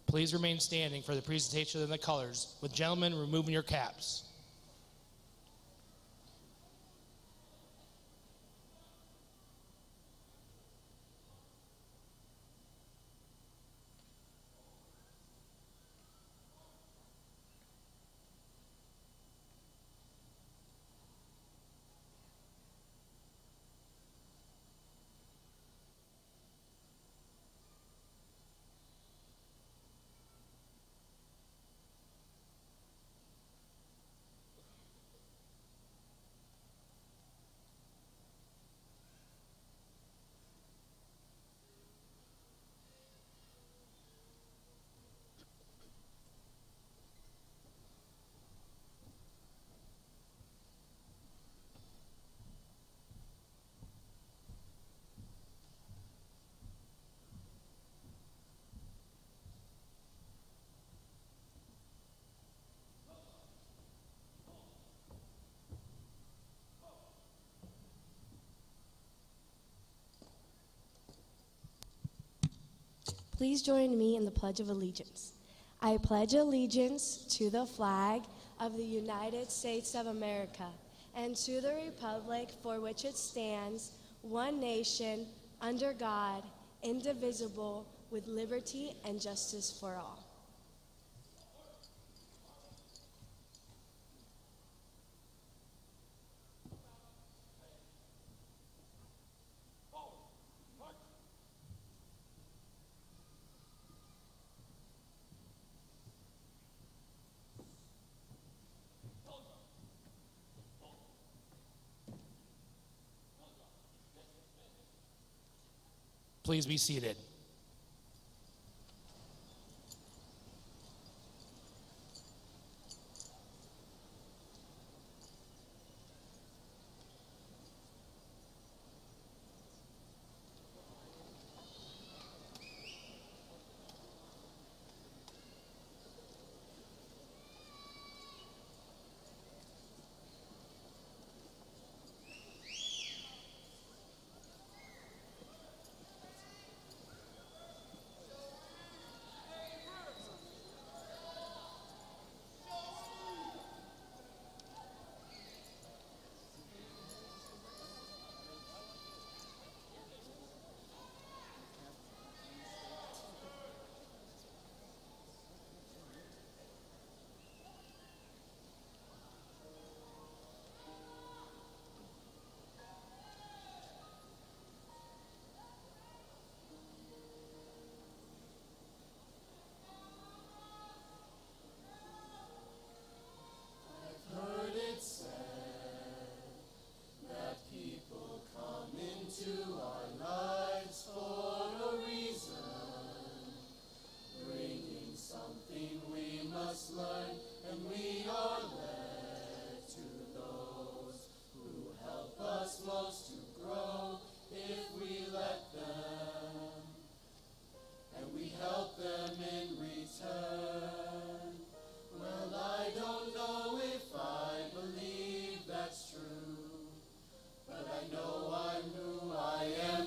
Please remain standing for the presentation of the colors, with gentlemen removing your caps. Please join me in the Pledge of Allegiance. I pledge allegiance to the flag of the United States of America and to the republic for which it stands, one nation, under God, indivisible, with liberty and justice for all. Please be seated.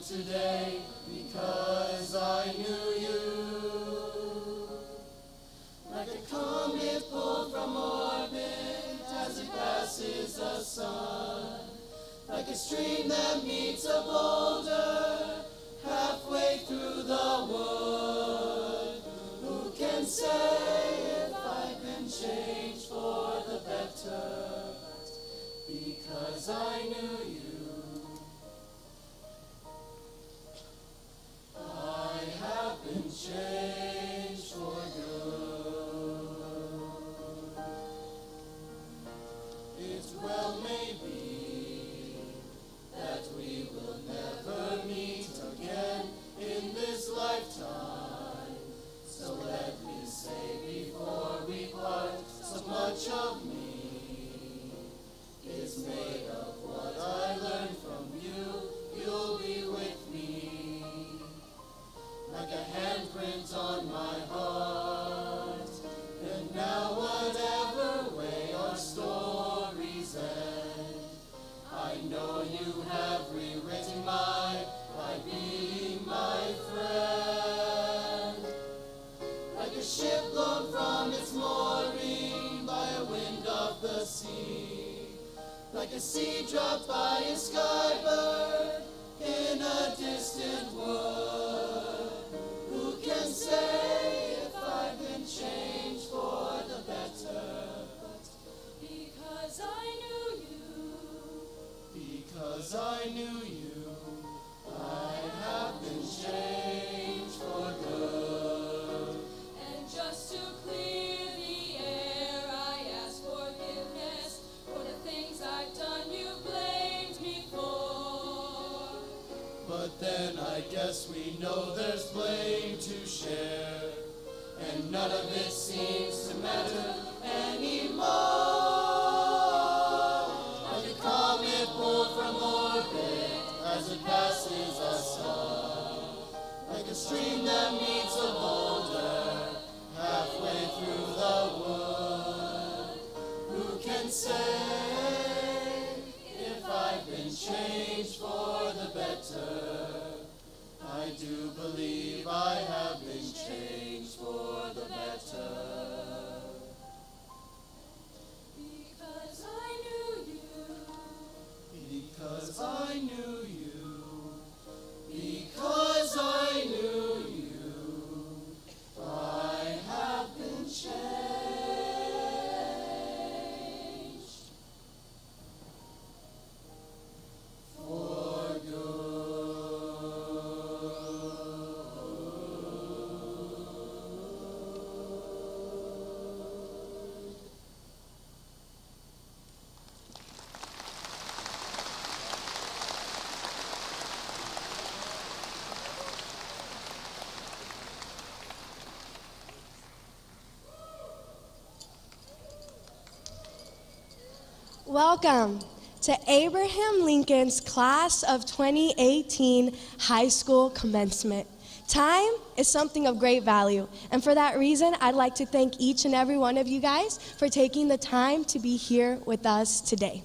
Today, because I knew you. Like a comet pulled from orbit as it passes the sun, like a stream that meets a boulder halfway through the wood. Who can say if I've been changed for the better? Because I knew you. Change for good. It well may be that we will never meet again in this lifetime. So let me say before we part, so much of me is made of what I learned from you. You'll be with me like a handprint like a seed dropped by a skybird in a distant wood. Who can say if I've been changed for the better? But because I knew you, because I knew you, I have been changed for good. And just to clear the air, I ask forgiveness for the things I've done you blamed me for. But then I guess we know there's blame to share, and none of it seems to matter anymore. Like a comet pulled from orbit as it passes a star, like a stream that meets a boulder halfway through the wood. Who can say if I've been changed for the better? I do believe I have been changed for the better. Because I knew you. Because I knew you. Because I knew you. I have been changed. For good. Welcome to Abraham Lincoln's Class of 2018 High School Commencement. Time is something of great value, and for that reason, I'd like to thank each and every one of you guys for taking the time to be here with us today.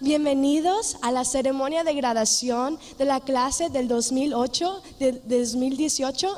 Bienvenidos a la ceremonia de graduación de la clase del 2018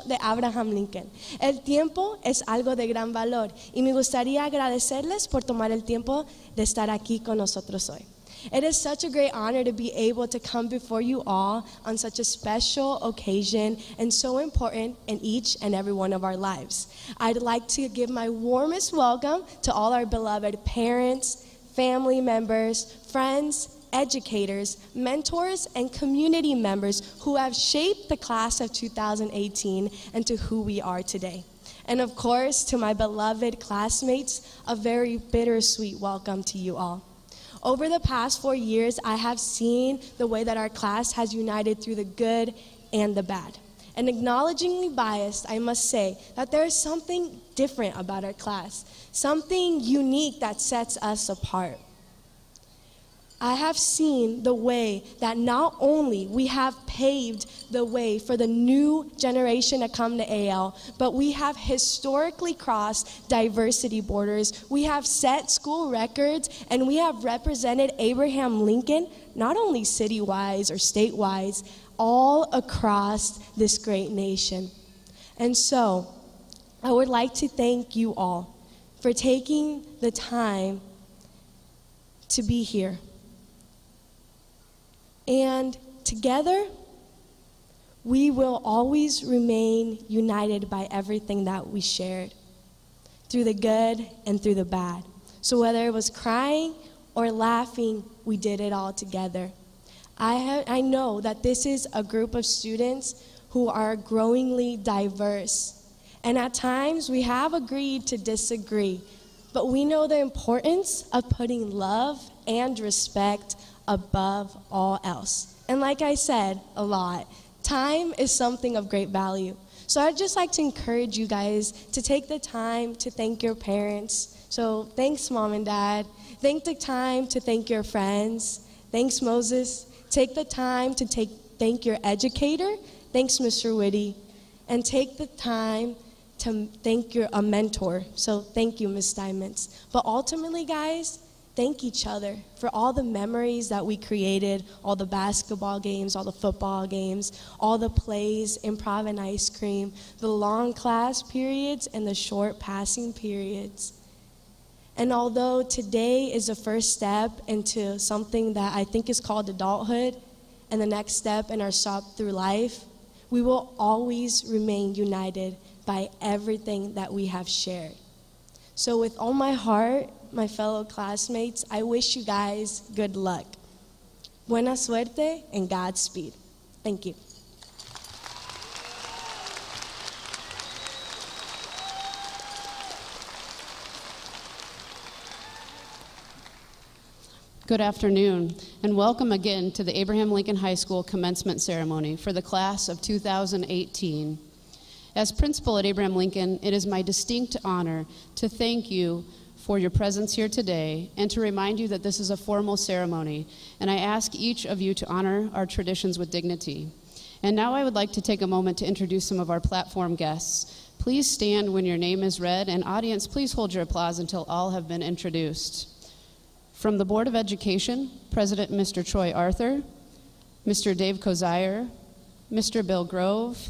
de Abraham Lincoln. El tiempo es algo de gran valor y me gustaría agradecerles por tomar el tiempo de estar aquí con nosotros hoy. It is such a great honor to be able to come before you all on such a special occasion and so important in each and every one of our lives. I'd like to give my warmest welcome to all our beloved parents, family members, friends, educators, mentors, and community members who have shaped the class of 2018 and to who we are today. And of course, to my beloved classmates, a very bittersweet welcome to you all. Over the past 4 years, I have seen the way that our class has united through the good and the bad. And acknowledgingly biased, I must say that there is something different about our class, something unique that sets us apart. I have seen the way that not only we have paved the way for the new generation to come to AL, but we have historically crossed diversity borders. We have set school records, and we have represented Abraham Lincoln, not only city-wise or state-wise, all across this great nation. And so, I would like to thank you all for taking the time to be here. And together, we will always remain united by everything that we shared, through the good and through the bad. So whether it was crying or laughing, we did it all together. I know that this is a group of students who are growingly diverse. And at times, we have agreed to disagree. But we know the importance of putting love and respect above all else. And like I said a lot, time is something of great value. So I'd just like to encourage you guys to take the time to thank your parents. So thanks, Mom and Dad. Take the time to thank your friends. Thanks, Moses. Take the time to thank your educator. Thanks, Mr. Whitty. And take the time to thank a mentor. So thank you, Ms. Diamonds. But ultimately, guys, thank each other for all the memories that we created, all the basketball games, all the football games, all the plays, improv and ice cream, the long class periods and the short passing periods. And although today is the first step into something that I think is called adulthood and the next step in our shop through life, we will always remain united by everything that we have shared. So with all my heart, my fellow classmates, I wish you guys good luck. Buena suerte and Godspeed. Thank you. Good afternoon, and welcome again to the Abraham Lincoln High School commencement ceremony for the class of 2018. As principal at Abraham Lincoln, it is my distinct honor to thank you for your presence here today and to remind you that this is a formal ceremony, and I ask each of you to honor our traditions with dignity. And now I would like to take a moment to introduce some of our platform guests. Please stand when your name is read, and audience, please hold your applause until all have been introduced. From the Board of Education, President Mr. Troy Arthur, Mr. Dave Kozier, Mr. Bill Grove,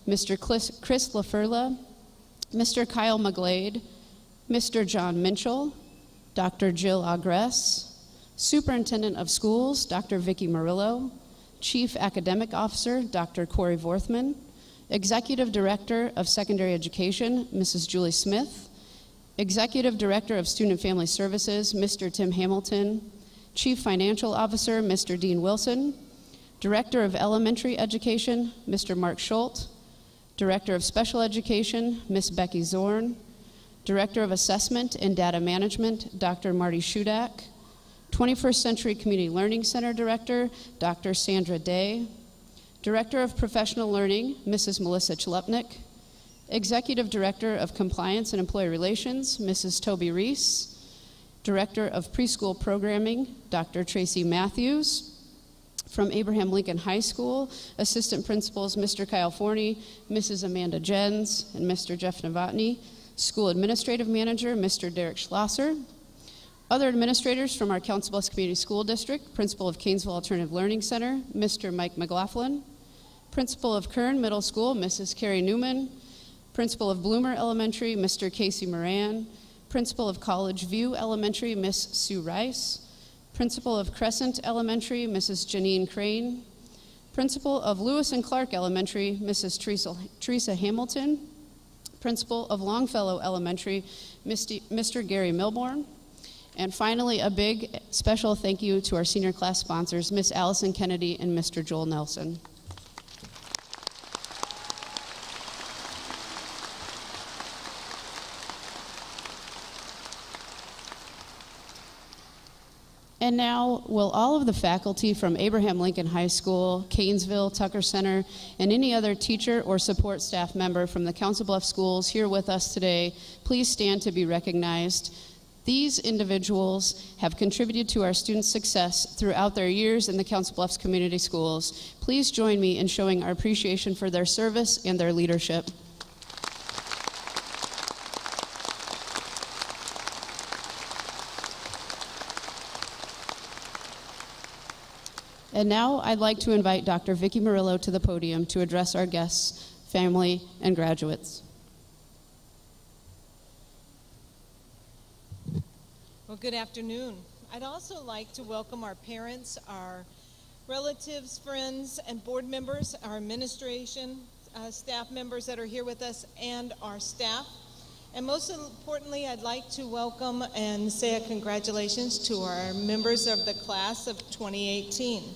Mr. Chris LaFurla, Mr. Kyle McGlade, Mr. John Minchell, Dr. Jill Agress, Superintendent of Schools, Dr. Vicki Murillo, Chief Academic Officer, Dr. Corey Vorthman, Executive Director of Secondary Education, Mrs. Julie Smith, Executive Director of Student and Family Services, Mr. Tim Hamilton, Chief Financial Officer, Mr. Dean Wilson, Director of Elementary Education, Mr. Mark Schultz, Director of Special Education, Ms. Becky Zorn, Director of Assessment and Data Management, Dr. Marty Shudak, 21st Century Community Learning Center Director, Dr. Sandra Day, Director of Professional Learning, Mrs. Melissa Chlupnik, Executive Director of Compliance and Employee Relations, Mrs. Toby Reese, Director of Preschool Programming, Dr. Tracy Matthews. From Abraham Lincoln High School, Assistant Principals Mr. Kyle Forney, Mrs. Amanda Jens, and Mr. Jeff Novotny. School Administrative Manager, Mr. Derek Schlosser. Other administrators from our Council Bluffs Community School District, Principal of Canesville Alternative Learning Center, Mr. Mike McLaughlin. Principal of Kern Middle School, Mrs. Carrie Newman. Principal of Bloomer Elementary, Mr. Casey Moran. Principal of College View Elementary, Miss Sue Rice. Principal of Crescent Elementary, Mrs. Janine Crane. Principal of Lewis and Clark Elementary, Mrs. Teresa Hamilton. Principal of Longfellow Elementary, Mr. Gary Milborn. And finally, a big special thank you to our senior class sponsors, Miss Allison Kennedy and Mr. Joel Nelson. And now, will all of the faculty from Abraham Lincoln High School, Canesville, Tucker Center, and any other teacher or support staff member from the Council Bluffs schools here with us today, please stand to be recognized. These individuals have contributed to our students' success throughout their years in the Council Bluffs Community Schools. Please join me in showing our appreciation for their service and their leadership. And now I'd like to invite Dr. Vicki Murillo to the podium to address our guests, family, and graduates. Well, good afternoon. I'd also like to welcome our parents, our relatives, friends, and board members, our administration, staff members that are here with us, and our staff. And most importantly, I'd like to welcome and say a congratulations to our members of the class of 2018.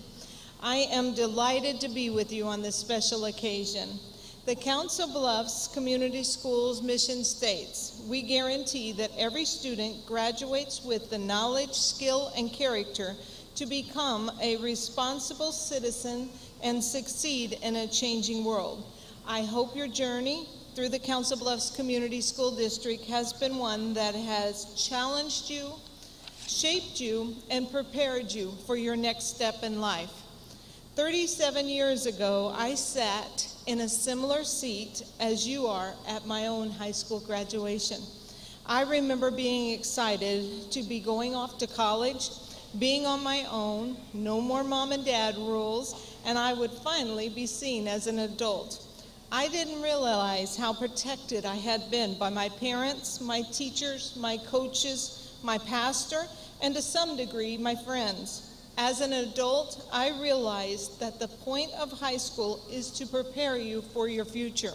I am delighted to be with you on this special occasion. The Council Bluffs Community Schools mission states, we guarantee that every student graduates with the knowledge, skill, and character to become a responsible citizen and succeed in a changing world. I hope your journey through the Council Bluffs Community School District has been one that has challenged you, shaped you, and prepared you for your next step in life. 37 years ago, I sat in a similar seat as you are at my own high school graduation. I remember being excited to be going off to college, being on my own, no more mom and dad rules, and I would finally be seen as an adult. I didn't realize how protected I had been by my parents, my teachers, my coaches, my pastor, and to some degree, my friends. As an adult, I realized that the point of high school is to prepare you for your future.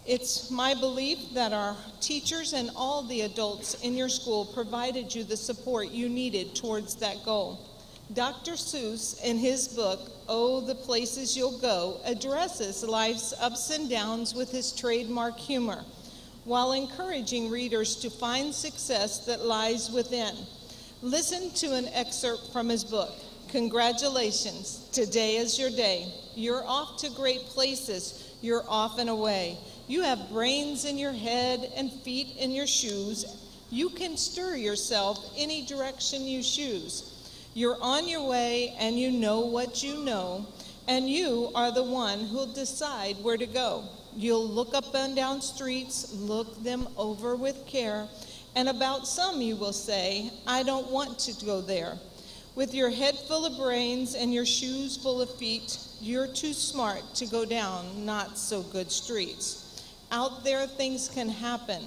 It's my belief that our teachers and all the adults in your school provided you the support you needed towards that goal. Dr. Seuss, in his book, Oh, the Places You'll Go, addresses life's ups and downs with his trademark humor, while encouraging readers to find success that lies within. Listen to an excerpt from his book. Congratulations, today is your day. You're off to great places. You're off and away. You have brains in your head and feet in your shoes. You can stir yourself any direction you choose. You're on your way and you know what you know, and you are the one who'll decide where to go. You'll look up and down streets, look them over with care, and about some you will say, I don't want to go there. With your head full of brains and your shoes full of feet, you're too smart to go down not so good streets. Out there things can happen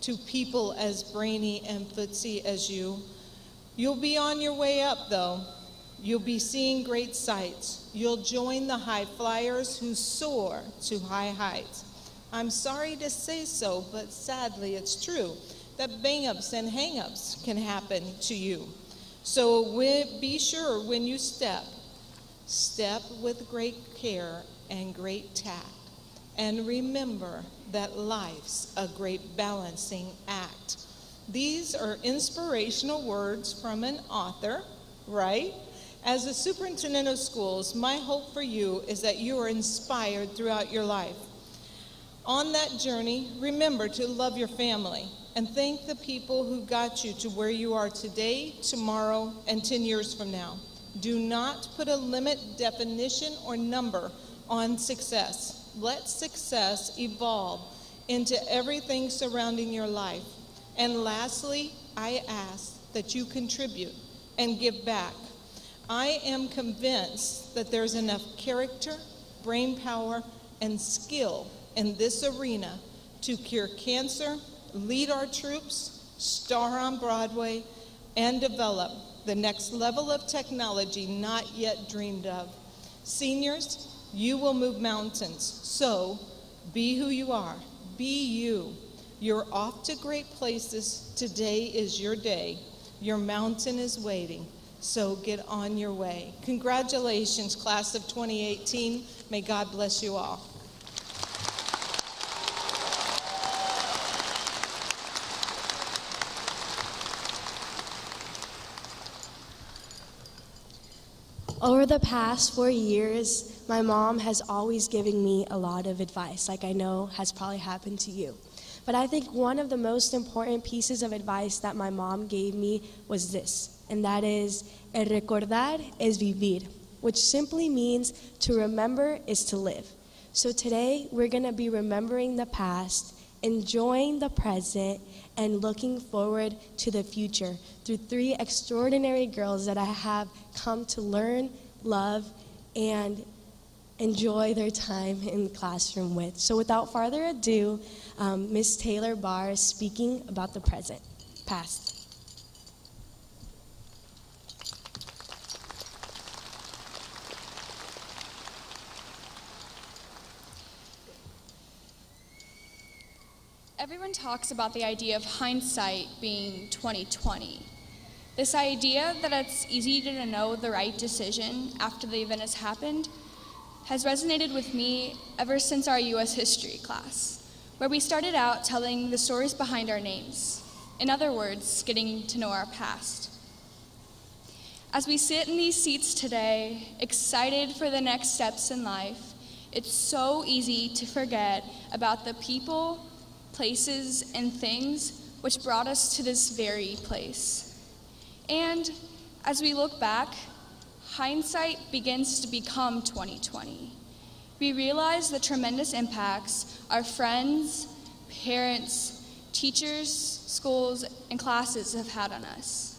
to people as brainy and footsy as you. You'll be on your way up though. You'll be seeing great sights. You'll join the high flyers who soar to high heights. I'm sorry to say so, but sadly it's true that bang-ups and hang-ups can happen to you. So be sure when you step with great care and great tact. And remember that life's a great balancing act. These are inspirational words from an author, right? As a superintendent of schools, my hope for you is that you are inspired throughout your life. On that journey, remember to love your family and thank the people who got you to where you are today, tomorrow, and 10 years from now. Do not put a limit, definition, or number on success. Let success evolve into everything surrounding your life. And lastly, I ask that you contribute and give back. I am convinced that there's enough character, brain power, and skill in this arena to cure cancer, lead our troops, star on Broadway, and develop the next level of technology not yet dreamed of. Seniors, you will move mountains, so be who you are. Be you. You're off to great places. Today is your day. Your mountain is waiting, so get on your way. Congratulations, class of 2018. May God bless you all. Over the past 4 years, my mom has always given me a lot of advice, like I know has probably happened to you. But I think one of the most important pieces of advice that my mom gave me was this, and that is, el recordar es vivir, which simply means to remember is to live. So today, we're going to be remembering the past, enjoying the present, and looking forward to the future through 3 extraordinary girls that I have come to learn, love, and enjoy their time in the classroom with. So without further ado, Ms. Taylor Barr is speaking about the past. Everyone talks about the idea of hindsight being 20/20. This idea that it's easy to know the right decision after the event has happened has resonated with me ever since our U.S. history class, where we started out telling the stories behind our names. In other words, getting to know our past. As we sit in these seats today, excited for the next steps in life, it's so easy to forget about the people, places, and things which brought us to this very place. And as we look back, hindsight begins to become 20/20. We realize the tremendous impacts our friends, parents, teachers, schools, and classes have had on us.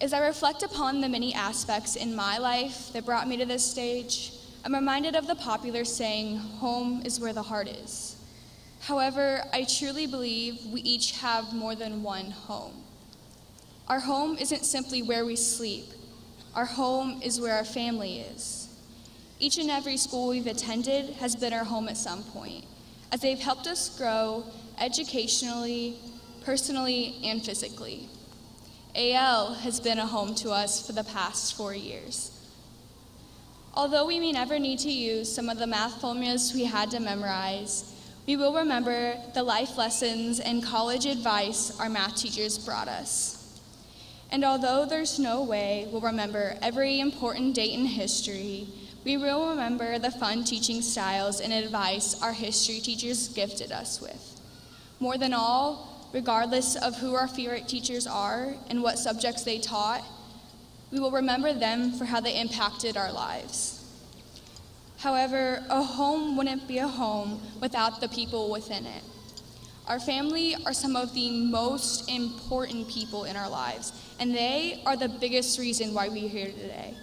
As I reflect upon the many aspects in my life that brought me to this stage, I'm reminded of the popular saying, home is where the heart is. However, I truly believe we each have more than one home. Our home isn't simply where we sleep. Our home is where our family is. Each and every school we've attended has been our home at some point, as they've helped us grow educationally, personally, and physically. AL has been a home to us for the past 4 years. Although we may never need to use some of the math formulas we had to memorize, we will remember the life lessons and college advice our math teachers brought us. And although there's no way we'll remember every important date in history, we will remember the fun teaching styles and advice our history teachers gifted us with. More than all, regardless of who our favorite teachers are and what subjects they taught, we will remember them for how they impacted our lives. However, a home wouldn't be a home without the people within it. Our family are some of the most important people in our lives, and they are the biggest reason why we're here today.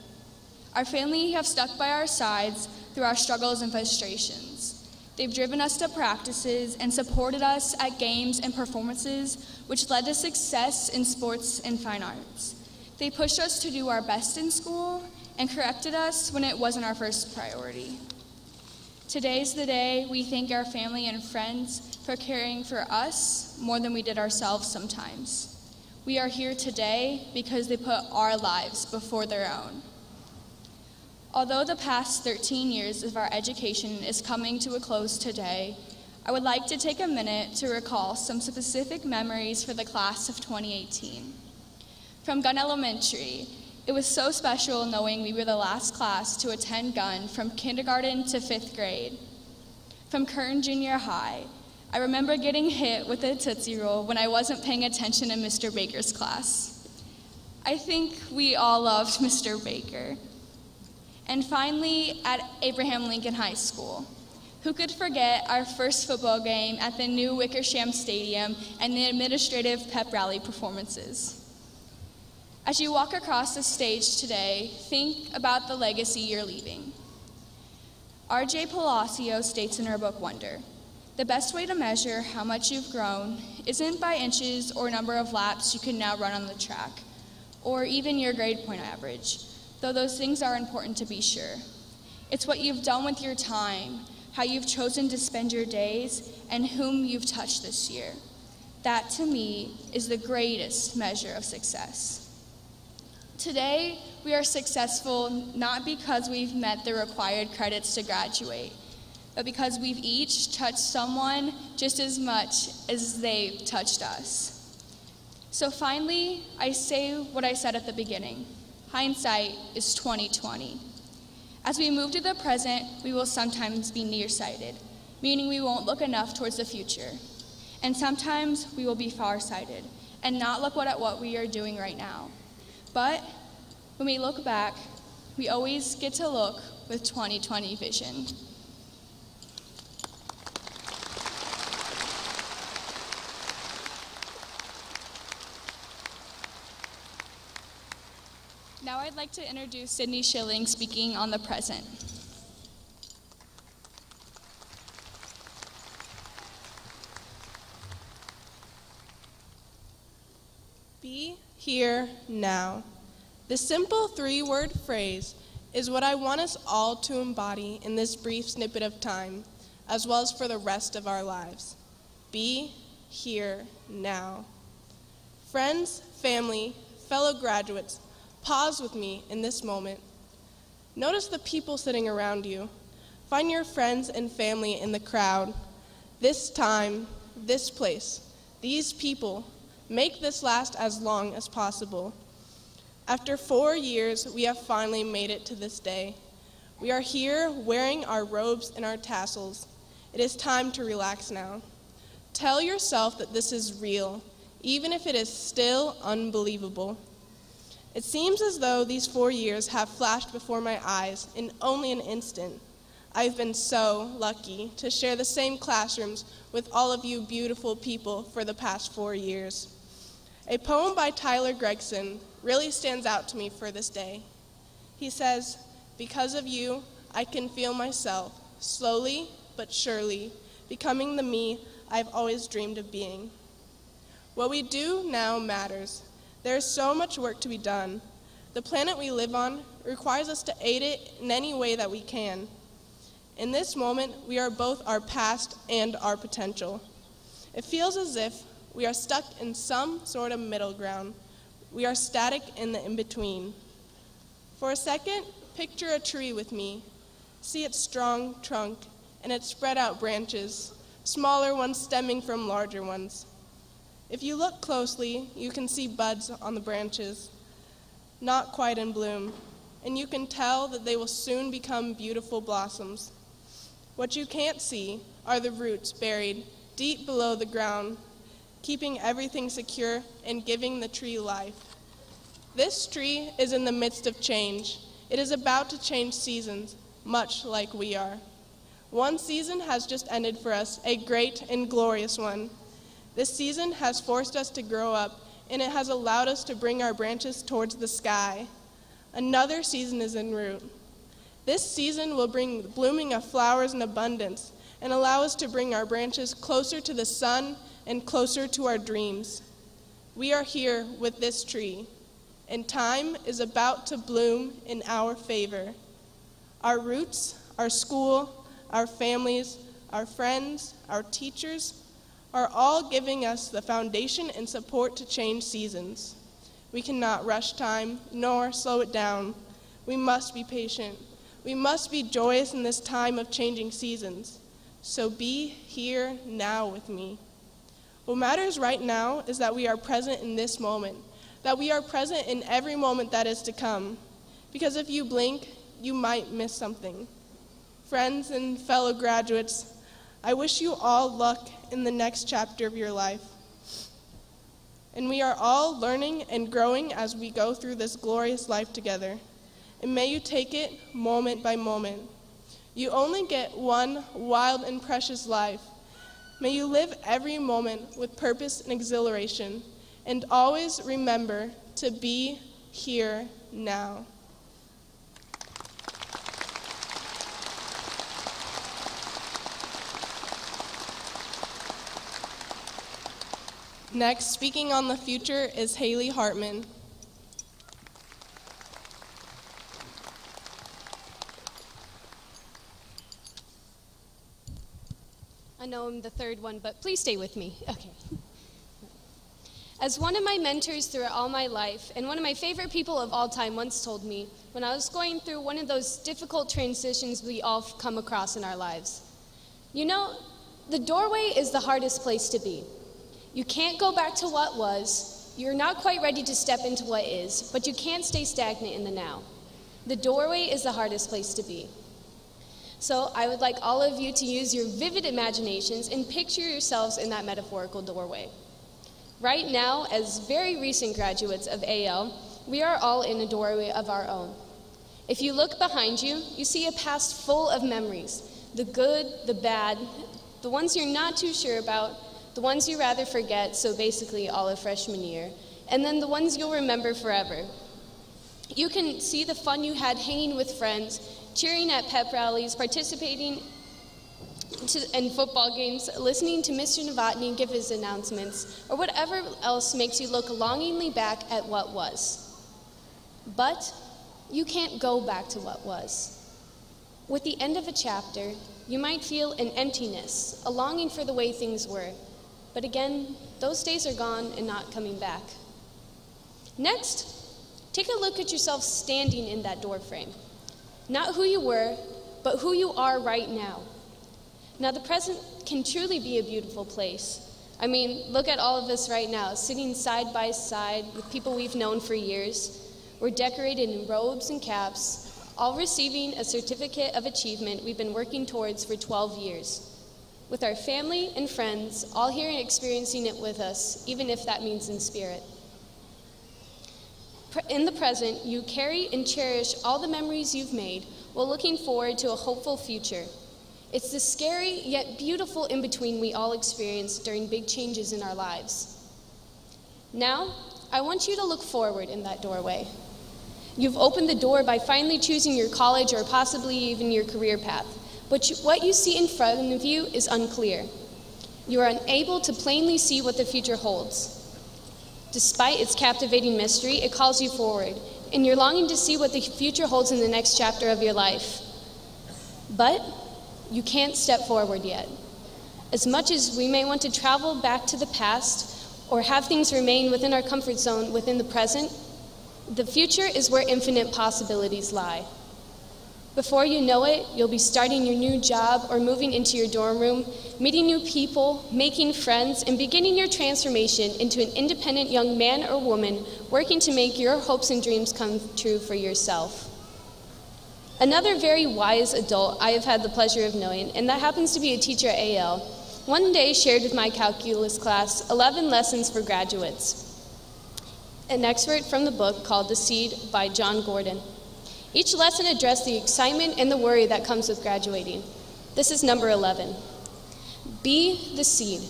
Our family have stuck by our sides through our struggles and frustrations. They've driven us to practices and supported us at games and performances, which led to success in sports and fine arts. They pushed us to do our best in school and corrected us when it wasn't our first priority. Today's the day we thank our family and friends for caring for us more than we did ourselves sometimes. We are here today because they put our lives before their own. Although the past 13 years of our education is coming to a close today, I would like to take a minute to recall some specific memories for the class of 2018. From Gunn Elementary, it was so special knowing we were the last class to attend Gunn from kindergarten to 5th grade. From Kern Junior High, I remember getting hit with a Tootsie Roll when I wasn't paying attention in Mr. Baker's class. I think we all loved Mr. Baker. And finally, at Abraham Lincoln High School. Who could forget our first football game at the new Wickersham Stadium and the administrative pep rally performances? As you walk across the stage today, think about the legacy you're leaving. R.J. Palacio states in her book, Wonder, the best way to measure how much you've grown isn't by inches or number of laps you can now run on the track, or even your grade point average, though those things are important to be sure. It's what you've done with your time, how you've chosen to spend your days, and whom you've touched this year. That, to me, is the greatest measure of success. Today, we are successful not because we've met the required credits to graduate, but because we've each touched someone just as much as they've touched us. So finally, I say what I said at the beginning. Hindsight is 20/20. As we move to the present, we will sometimes be nearsighted, meaning we won't look enough towards the future. And sometimes we will be farsighted and not look at what we are doing right now. But when we look back, we always get to look with 20/20 vision. Now I'd like to introduce Sydney Schilling speaking on the present. Be here now. The simple 3-word phrase is what I want us all to embody in this brief snippet of time, as well as for the rest of our lives. Be here now. Friends, family, fellow graduates, pause with me in this moment. Notice the people sitting around you. Find your friends and family in the crowd. This time, this place, these people, make this last as long as possible. After 4 years, we have finally made it to this day. We are here wearing our robes and our tassels. It is time to relax now. Tell yourself that this is real, even if it is still unbelievable. It seems as though these 4 years have flashed before my eyes in only an instant. I've been so lucky to share the same classrooms with all of you beautiful people for the past 4 years. A poem by Tyler Gregson really stands out to me for this day. He says, "Because of you, I can feel myself, slowly but surely, becoming the me I've always dreamed of being. What we do now matters. There is so much work to be done. The planet we live on requires us to aid it in any way that we can. In this moment, we are both our past and our potential. It feels as if we are stuck in some sort of middle ground. We are static in the in-between. For a second, picture a tree with me. See its strong trunk and its spread out branches, smaller ones stemming from larger ones. If you look closely, you can see buds on the branches, not quite in bloom, and you can tell that they will soon become beautiful blossoms. What you can't see are the roots buried deep below the ground, keeping everything secure and giving the tree life. This tree is in the midst of change. It is about to change seasons, much like we are. One season has just ended for us, a great and glorious one. This season has forced us to grow up, and it has allowed us to bring our branches towards the sky. Another season is en route. This season will bring the blooming of flowers in abundance and allow us to bring our branches closer to the sun and closer to our dreams. We are here with this tree, and time is about to bloom in our favor. Our roots, our school, our families, our friends, our teachers are all giving us the foundation and support to change seasons. We cannot rush time nor slow it down. We must be patient. We must be joyous in this time of changing seasons. So be here now with me. What matters right now is that we are present in this moment, that we are present in every moment that is to come. Because if you blink, you might miss something. Friends and fellow graduates, I wish you all luck in the next chapter of your life. And we are all learning and growing as we go through this glorious life together. And may you take it moment by moment. You only get one wild and precious life. May you live every moment with purpose and exhilaration, and always remember to be here now. Next, speaking on the future is Haley Hartman. I know I'm the third one, but please stay with me. Okay. As one of my mentors throughout all my life, and one of my favorite people of all time once told me, when I was going through one of those difficult transitions we all come across in our lives, you know, the doorway is the hardest place to be. You can't go back to what was, you're not quite ready to step into what is, but you can't stay stagnant in the now. The doorway is the hardest place to be. So I would like all of you to use your vivid imaginations and picture yourselves in that metaphorical doorway. Right now, as very recent graduates of AL, we are all in a doorway of our own. If you look behind you, you see a past full of memories, the good, the bad, the ones you're not too sure about, the ones you rather forget, so basically all of freshman year, and then the ones you'll remember forever. You can see the fun you had hanging with friends, cheering at pep rallies, participating in football games, listening to Mr. Novotny give his announcements, or whatever else makes you look longingly back at what was. But you can't go back to what was. With the end of a chapter, you might feel an emptiness, a longing for the way things were. But again, those days are gone and not coming back. Next, take a look at yourself standing in that doorframe. Not who you were, but who you are right now. Now, the present can truly be a beautiful place. I mean, look at all of us right now, sitting side by side with people we've known for years. We're decorated in robes and caps, all receiving a certificate of achievement we've been working towards for 12 years. With our family and friends, all here and experiencing it with us, even if that means in spirit. In the present, you carry and cherish all the memories you've made while looking forward to a hopeful future. It's the scary yet beautiful in-between we all experience during big changes in our lives. Now, I want you to look forward in that doorway. You've opened the door by finally choosing your college or possibly even your career path. but what you see in front of you is unclear. You are unable to plainly see what the future holds. Despite its captivating mystery, it calls you forward, and you're longing to see what the future holds in the next chapter of your life. But you can't step forward yet. As much as we may want to travel back to the past or have things remain within our comfort zone within the present, the future is where infinite possibilities lie. Before you know it, you'll be starting your new job or moving into your dorm room, meeting new people, making friends, and beginning your transformation into an independent young man or woman working to make your hopes and dreams come true for yourself. Another very wise adult I have had the pleasure of knowing, and that happens to be a teacher at AL, one day shared with my calculus class 11 lessons for graduates, an excerpt from the book called The Seed by John Gordon. Each lesson addressed the excitement and the worry that comes with graduating. This is number 11. Be the seed.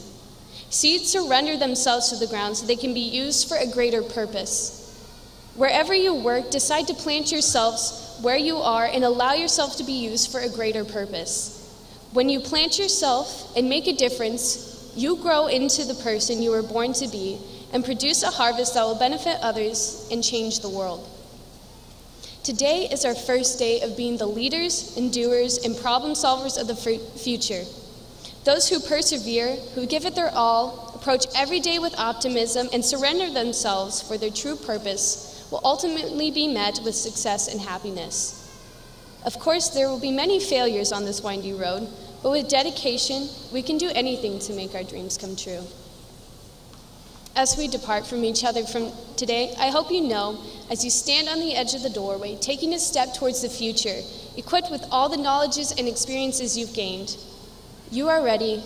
Seeds surrender themselves to the ground so they can be used for a greater purpose. Wherever you work, decide to plant yourselves where you are and allow yourself to be used for a greater purpose. When you plant yourself and make a difference, you grow into the person you were born to be and produce a harvest that will benefit others and change the world. Today is our first day of being the leaders and doers and problem solvers of the future. Those who persevere, who give it their all, approach every day with optimism, and surrender themselves for their true purpose will ultimately be met with success and happiness. Of course, there will be many failures on this windy road, but with dedication, we can do anything to make our dreams come true. As we depart from each other from today, I hope you know, as you stand on the edge of the doorway, taking a step towards the future, equipped with all the knowledges and experiences you've gained, you are ready,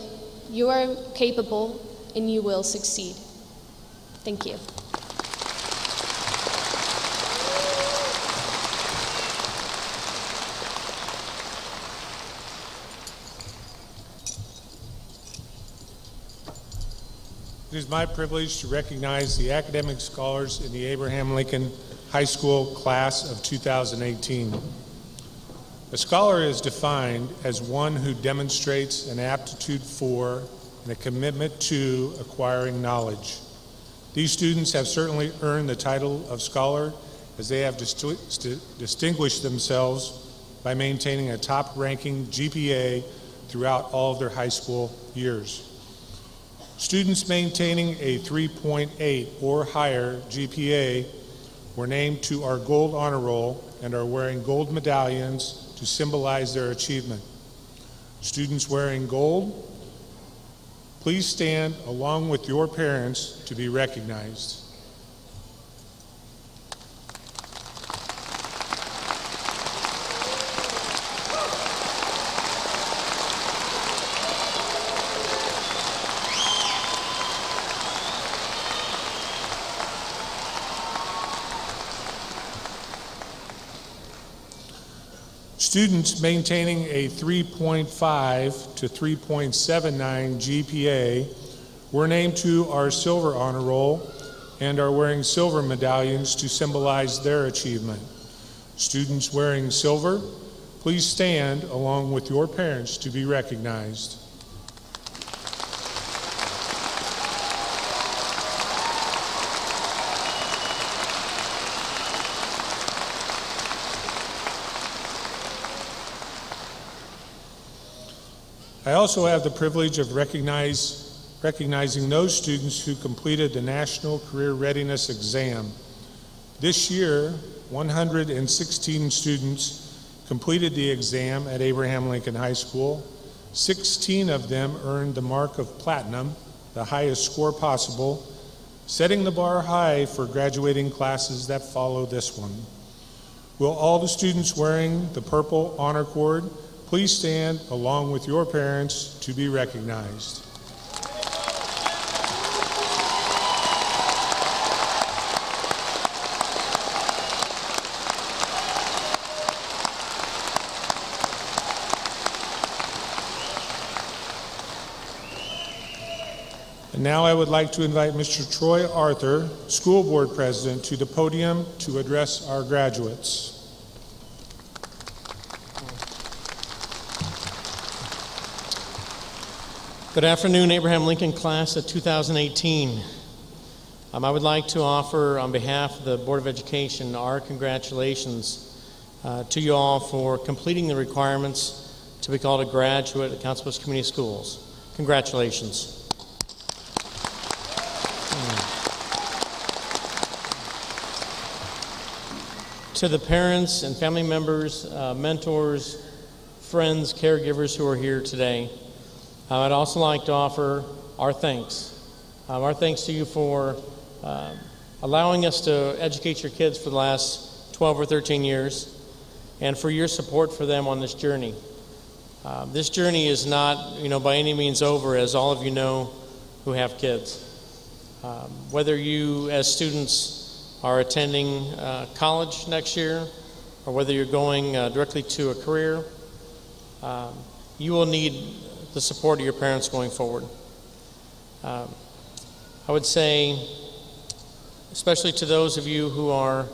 you are capable, and you will succeed. Thank you. It is my privilege to recognize the academic scholars in the Abraham Lincoln High School class of 2018. A scholar is defined as one who demonstrates an aptitude for and a commitment to acquiring knowledge. These students have certainly earned the title of scholar as they have distinguished themselves by maintaining a top-ranking GPA throughout all of their high school years. Students maintaining a 3.8 or higher GPA were named to our Gold Honor Roll and are wearing gold medallions to symbolize their achievement. Students wearing gold, please stand along with your parents to be recognized. Students maintaining a 3.5 to 3.79 GPA were named to our Silver Honor Roll and are wearing silver medallions to symbolize their achievement. Students wearing silver, please stand along with your parents to be recognized. I also have the privilege of recognizing those students who completed the National Career Readiness Exam. This year, 116 students completed the exam at Abraham Lincoln High School. 16 of them earned the mark of platinum, the highest score possible, setting the bar high for graduating classes that follow this one. Will all the students wearing the purple honor cord please stand along with your parents to be recognized. And now I would like to invite Mr. Troy Arthur, School Board President, to the podium to address our graduates. Good afternoon, Abraham Lincoln class of 2018. I would like to offer, on behalf of the Board of Education, our congratulations to you all for completing the requirements to be called a graduate at Council Bluffs Community Schools. Congratulations. To the parents and family members, mentors, friends, caregivers who are here today, I'd also like to offer our thanks. Our thanks to you for allowing us to educate your kids for the last 12 or 13 years and for your support for them on this journey. This journey is not, by any means over, as all of you know who have kids. Whether you as students are attending college next year or whether you're going directly to a career, you will need the support of your parents going forward. I would say, especially to those of you who are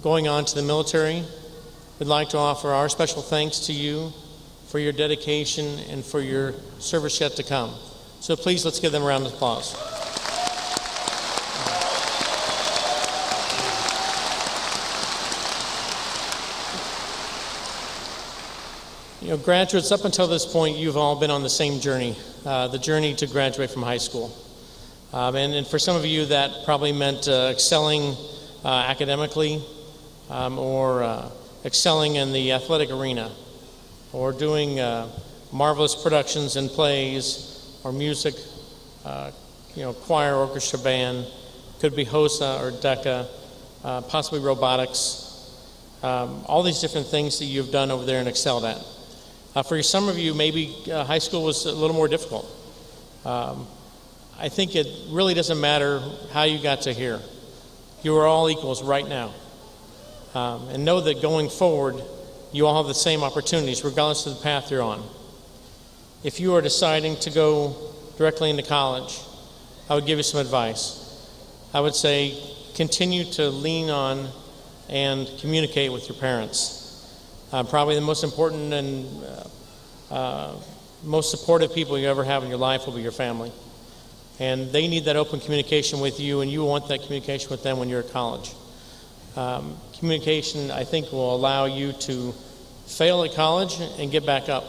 going on to the military, we'd like to offer our special thanks to you for your dedication and for your service yet to come. So please, let's give them a round of applause. Graduates, up until this point, you've all been on the same journey, the journey to graduate from high school. And for some of you, that probably meant excelling academically or excelling in the athletic arena or doing marvelous productions and plays or music, choir, orchestra, band, could be HOSA or DECA, possibly robotics, all these different things that you've done over there and excelled at. For some of you, maybe high school was a little more difficult. I think it really doesn't matter how you got to here. You are all equals right now. And know that going forward, you all have the same opportunities, regardless of the path you're on. If you are deciding to go directly into college, I would give you some advice. I would say continue to lean on and communicate with your parents. Probably the most important and most supportive people you ever have in your life will be your family. And they need that open communication with you, and you want that communication with them when you're at college. Communication, I think, will allow you to fail at college and get back up.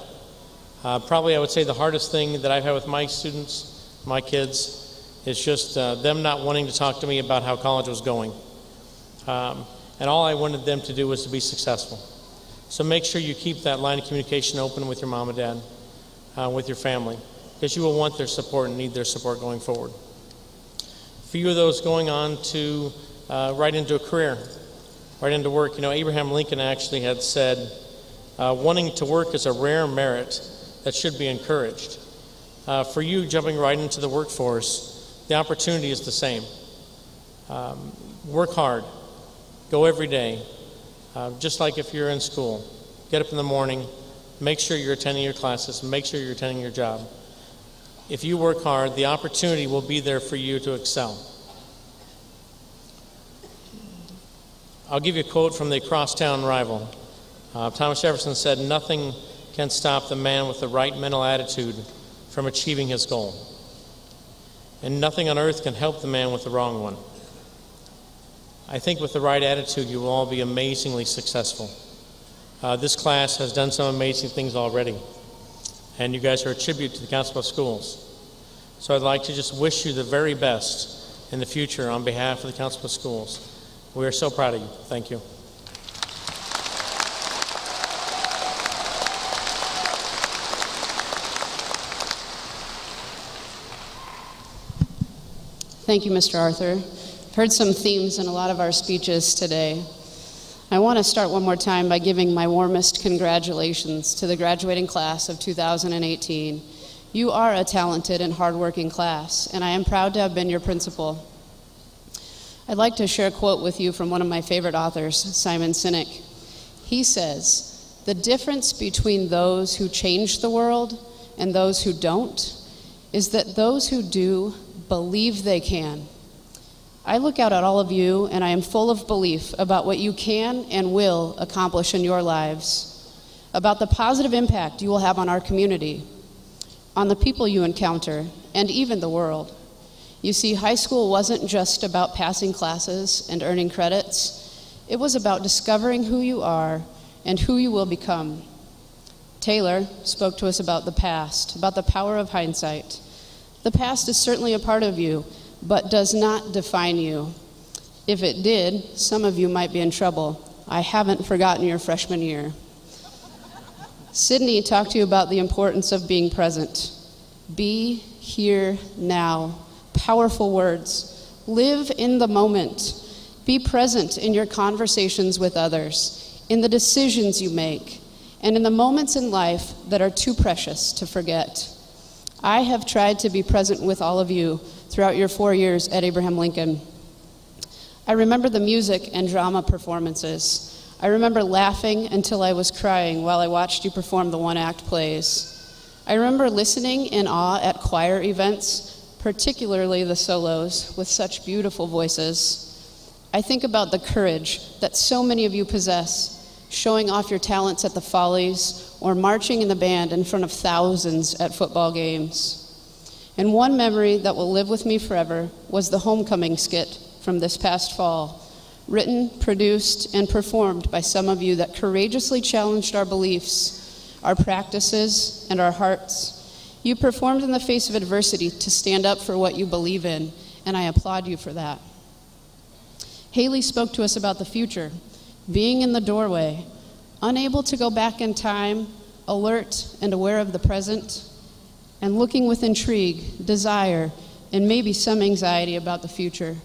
Probably, I would say the hardest thing that I've had with my students, my kids, is just them not wanting to talk to me about how college was going. And all I wanted them to do was to be successful. So make sure you keep that line of communication open with your mom and dad, with your family, because you will want their support and need their support going forward. For you of those going on to right into a career, right into work, Abraham Lincoln actually had said, wanting to work is a rare merit that should be encouraged. For you jumping right into the workforce, the opportunity is the same. Work hard, go every day. Just like if you're in school, get up in the morning, make sure you're attending your classes, make sure you're attending your job. If you work hard, the opportunity will be there for you to excel. I'll give you a quote from the Crosstown Rival. Thomas Jefferson said, "Nothing can stop the man with the right mental attitude from achieving his goal. And nothing on earth can help the man with the wrong one." I think with the right attitude, you will all be amazingly successful. This class has done some amazing things already, and you guys are a tribute to the Council of Schools. So I'd like to just wish you the very best in the future on behalf of the Council of Schools. We are so proud of you. Thank you. Thank you, Mr. Arthur. I've heard some themes in a lot of our speeches today. I want to start one more time by giving my warmest congratulations to the graduating class of 2018. You are a talented and hardworking class, and I am proud to have been your principal. I'd like to share a quote with you from one of my favorite authors, Simon Sinek. He says, "The difference between those who change the world and those who don't is that those who do believe they can." I look out at all of you, and I am full of belief about what you can and will accomplish in your lives, about the positive impact you will have on our community. on the people you encounter, and even the world. You see, high school wasn't just about passing classes and earning credits. It was about discovering who you are and who you will become. Taylor spoke to us about the past, about the power of hindsight. The past is certainly a part of you, but does not define you. If it did, some of you might be in trouble. I haven't forgotten your freshman year. Sydney talked to you about the importance of being present. Be here now. Powerful words. Live in the moment. Be present in your conversations with others, in the decisions you make, and in the moments in life that are too precious to forget. I have tried to be present with all of you throughout your 4 years at Abraham Lincoln. I remember the music and drama performances. I remember laughing until I was crying while I watched you perform the one-act plays. I remember listening in awe at choir events, particularly the solos, with such beautiful voices. I think about the courage that so many of you possess, showing off your talents at the Follies or marching in the band in front of thousands at football games. And one memory that will live with me forever was the homecoming skit from this past fall, written, produced, and performed by some of you that courageously challenged our beliefs, our practices, and our hearts. You performed in the face of adversity to stand up for what you believe in, and I applaud you for that. Haley spoke to us about the future, being in the doorway, unable to go back in time, alert and aware of the present, and looking with intrigue, desire, and maybe some anxiety about the future.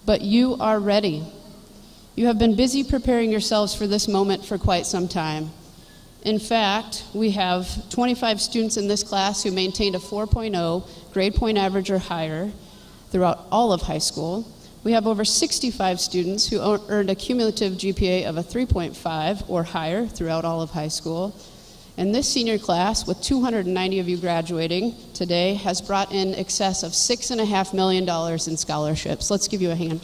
But you are ready. You have been busy preparing yourselves for this moment for quite some time. In fact, we have 25 students in this class who maintained a 4.0 grade point average or higher throughout all of high school. We have over 65 students who earned a cumulative GPA of a 3.5 or higher throughout all of high school. And this senior class, with 290 of you graduating today, has brought in excess of $6.5 million in scholarships. Let's give you a hand.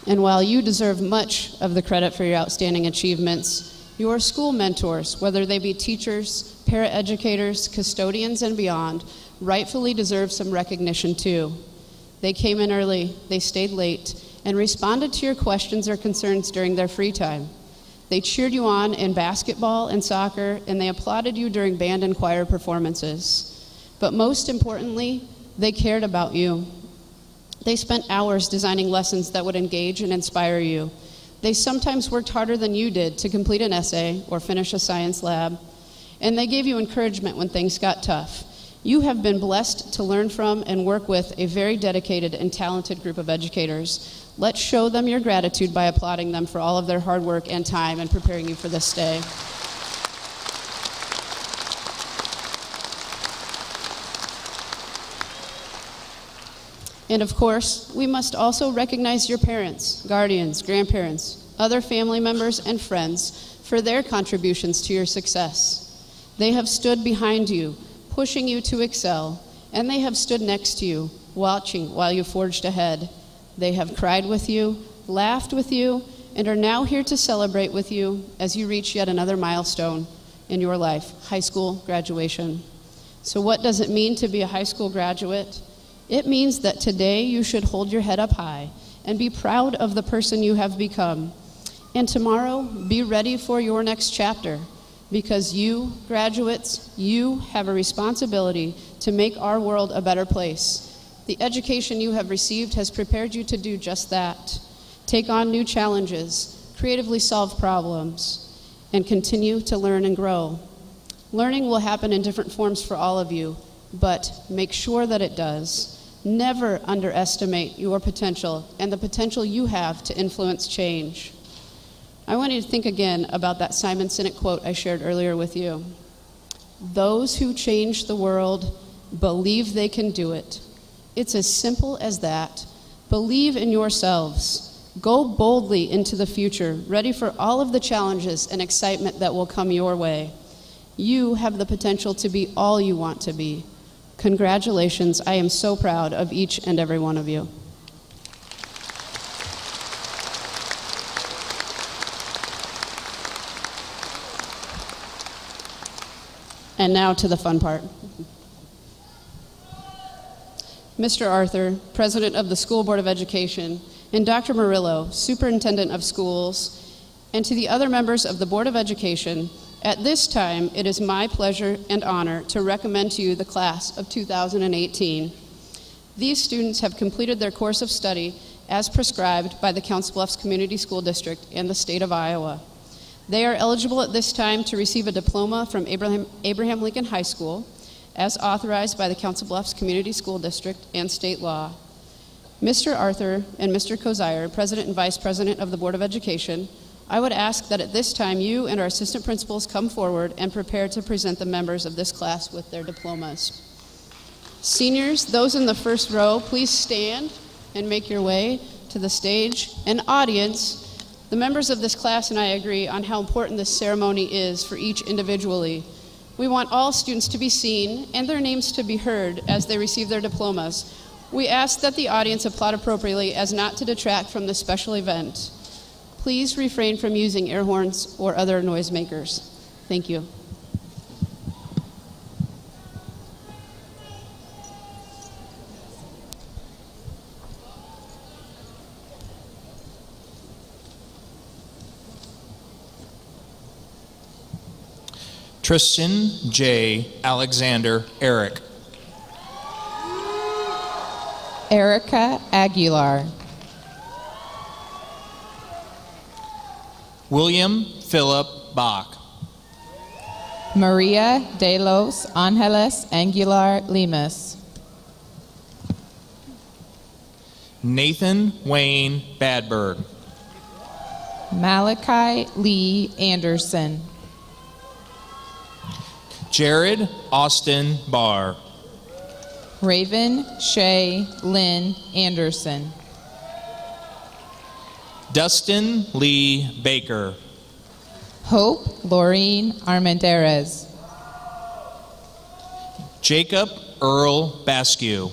And while you deserve much of the credit for your outstanding achievements, your school mentors, whether they be teachers, paraeducators, custodians, and beyond, rightfully deserve some recognition too. They came in early, they stayed late, and responded to your questions or concerns during their free time. They cheered you on in basketball and soccer, and they applauded you during band and choir performances. But most importantly, they cared about you. They spent hours designing lessons that would engage and inspire you. They sometimes worked harder than you did to complete an essay or finish a science lab, and they gave you encouragement when things got tough. You have been blessed to learn from and work with a very dedicated and talented group of educators. Let's show them your gratitude by applauding them for all of their hard work and time in preparing you for this day. And of course, we must also recognize your parents, guardians, grandparents, other family members, and friends for their contributions to your success. They have stood behind you, pushing you to excel, and they have stood next to you, watching while you forged ahead. They have cried with you, laughed with you, and are now here to celebrate with you as you reach yet another milestone in your life, high school graduation. So what does it mean to be a high school graduate? It means that today you should hold your head up high and be proud of the person you have become. And tomorrow, be ready for your next chapter, because you, graduates, you have a responsibility to make our world a better place. The education you have received has prepared you to do just that. Take on new challenges, creatively solve problems, and continue to learn and grow. Learning will happen in different forms for all of you, but make sure that it does. Never underestimate your potential and the potential you have to influence change. I want you to think again about that Simon Sinek quote I shared earlier with you. Those who change the world believe they can do it. It's as simple as that. Believe in yourselves. Go boldly into the future, ready for all of the challenges and excitement that will come your way. You have the potential to be all you want to be. Congratulations. I am so proud of each and every one of you. And now to the fun part. Mr. Arthur, President of the School Board of Education, and Dr. Murillo, Superintendent of Schools, and to the other members of the Board of Education, at this time, it is my pleasure and honor to recommend to you the class of 2018. These students have completed their course of study as prescribed by the Council Bluffs Community School District and the state of Iowa. They are eligible at this time to receive a diploma from Abraham Lincoln High School, as authorized by the Council Bluffs Community School District and state law. Mr. Arthur and Mr. Kozier, President and Vice President of the Board of Education, I would ask that at this time you and our assistant principals come forward and prepare to present the members of this class with their diplomas. Seniors, those in the first row, please stand and make your way to the stage. And audience, the members of this class and I agree on how important this ceremony is for each individually. We want all students to be seen and their names to be heard as they receive their diplomas. We ask that the audience applaud appropriately as not to detract from this special event. Please refrain from using air horns or other noisemakers. Thank you. Tristan J. Alexander Eric. Erica Aguilar. William Philip Bach. Maria de los Angeles Aguilar Lemus. Nathan Wayne Badberg. Malachi Lee Anderson. Jared Austin Barr. Raven Shay Lynn Anderson. Dustin Lee Baker. Hope Laureen Armendariz. Jacob Earl Baskew.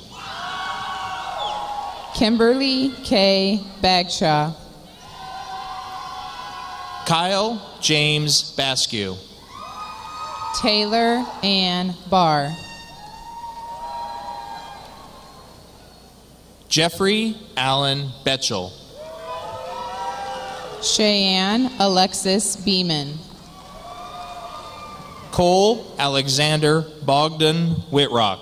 Kimberly K. Bagshaw. Kyle James Baskew. Taylor Ann Barr. Jeffrey Allen Betchel. Cheyenne Alexis Beeman. Cole Alexander Bogdan Whitrock.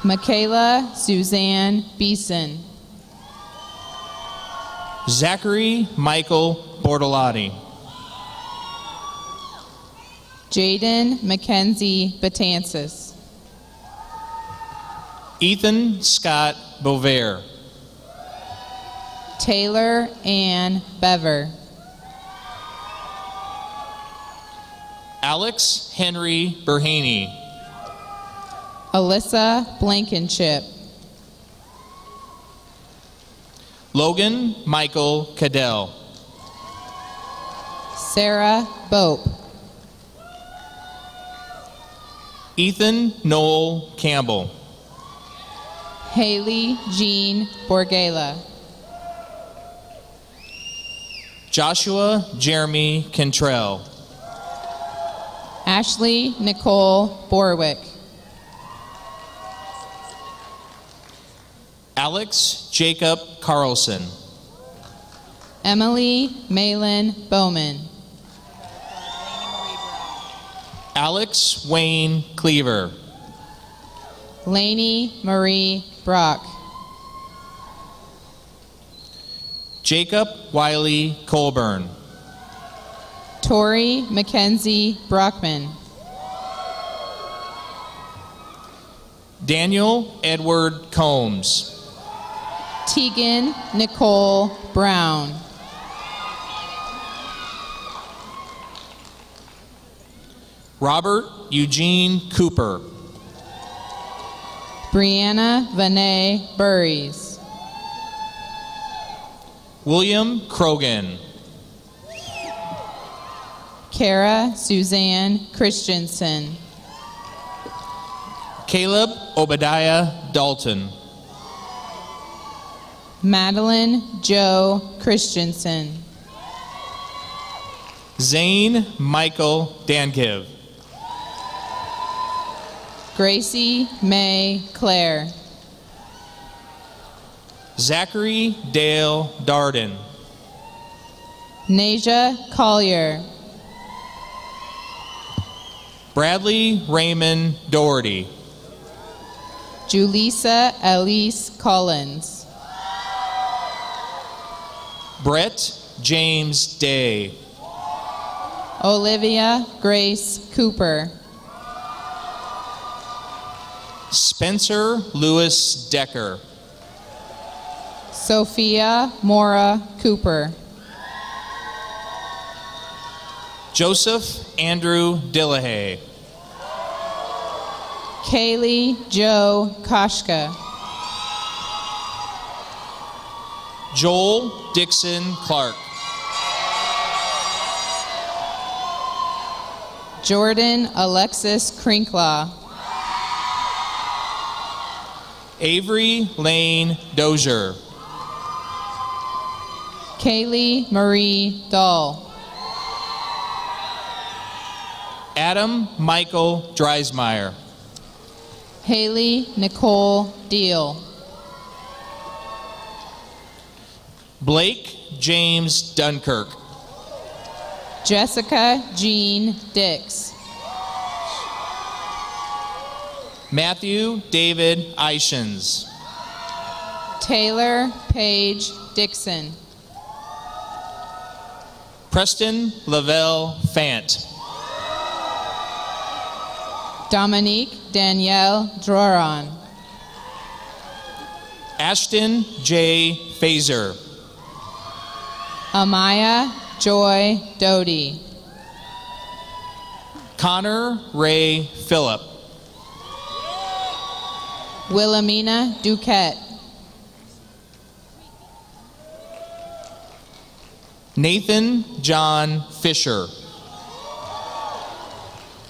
Michaela Suzanne Beeson. Zachary Michael Bortolotti. Jaden Mackenzie Batansis. Ethan Scott Bovair. Taylor Ann Bever. Alex Henry Berhaney. Alyssa Blankenship. Logan Michael Cadell. Sarah Bope. Ethan Noel Campbell. Haley Jean Borgala. Joshua Jeremy Cantrell. Ashley Nicole Borwick. Alex Jacob Carlson. Emily Malin Bowman. Alex Wayne Cleaver. Lainey Marie Brock. Jacob Wiley Colburn. Tori Mackenzie Brockman. Daniel Edward Combs. Tegan Nicole Brown. Robert Eugene Cooper. Brianna Vinay Burries. William Krogan. Kara Suzanne Christensen. Caleb Obadiah Dalton. Madeline Joe Christensen. Zane Michael Dankiv. Gracie May Clare. Zachary Dale Darden. Nasia Collier. Bradley Raymond Doherty. Julissa Elise Collins. Brett James Day. Olivia Grace Cooper. Spencer Lewis Decker. Sophia Mora Cooper. Joseph Andrew Dillahay. Kaylee Joe Koshka. Joel Dixon Clark. Jordan Alexis Crinklaw. Avery Lane Dozier. Kaylee Marie Dahl. Adam Michael Dreismeyer. Haley Nicole Deal. Blake James Dunkirk. Jessica Jean Dix. Matthew David Ishens. Taylor Paige Dixon. Preston Lavelle Fant. Dominique Danielle Droron. Ashton J. Fazer. Amaya Joy Doty. Connor Ray Phillip. Wilhelmina Duquette. Nathan John Fisher.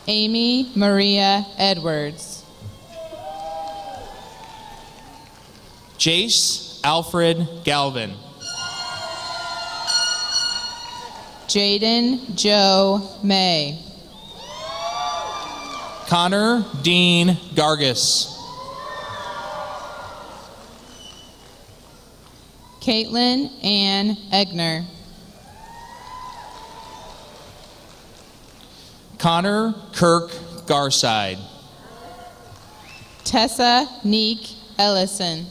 Amy Maria Edwards. Jace Alfred Galvin. Jaden Joe May. Connor Dean Gargus. Caitlin Ann Egner. Connor Kirk Garside. Tessa Neek Ellison.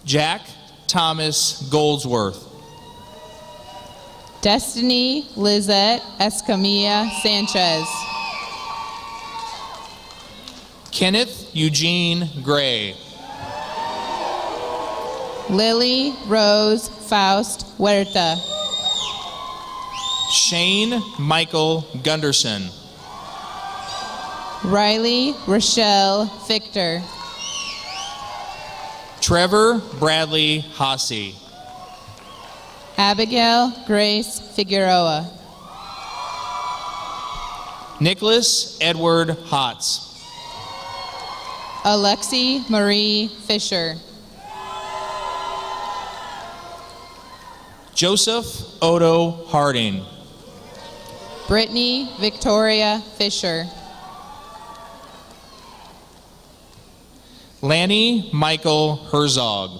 Jack Thomas Goldsworth. Destiny Lizette Escamilla Sanchez. Kenneth Eugene Gray. Lily Rose Faust Huerta. Shane Michael Gunderson. Riley Rochelle Victor. Trevor Bradley Hasse. Abigail Grace Figueroa. Nicholas Edward Hotz. Alexi Marie Fisher. Joseph Odo Harding. Brittany Victoria Fisher. Lanny Michael Herzog.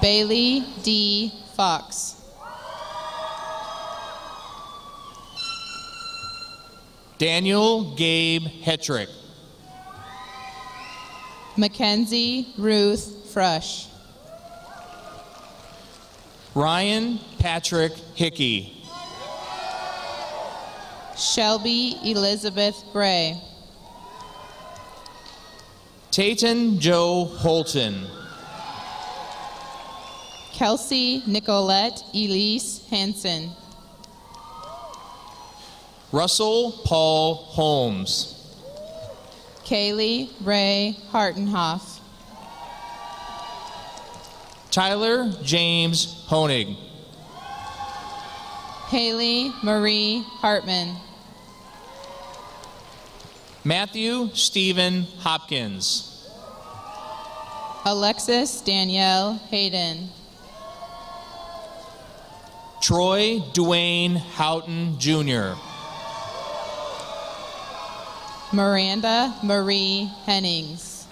Bailey D. Fox. Daniel Gabe Hetrick. Mackenzie Ruth Frush. Ryan Patrick Hickey. Shelby Elizabeth Gray. Tayton Joe Holton. Kelsey Nicolette Elise Hansen. Russell Paul Holmes. Kaylee Ray Hartenhoff. Tyler James Honig. Haley Marie Hartman. Matthew Stephen Hopkins. Alexis Danielle Hayden. Troy Dwayne Houghton Jr. Miranda Marie Hennings.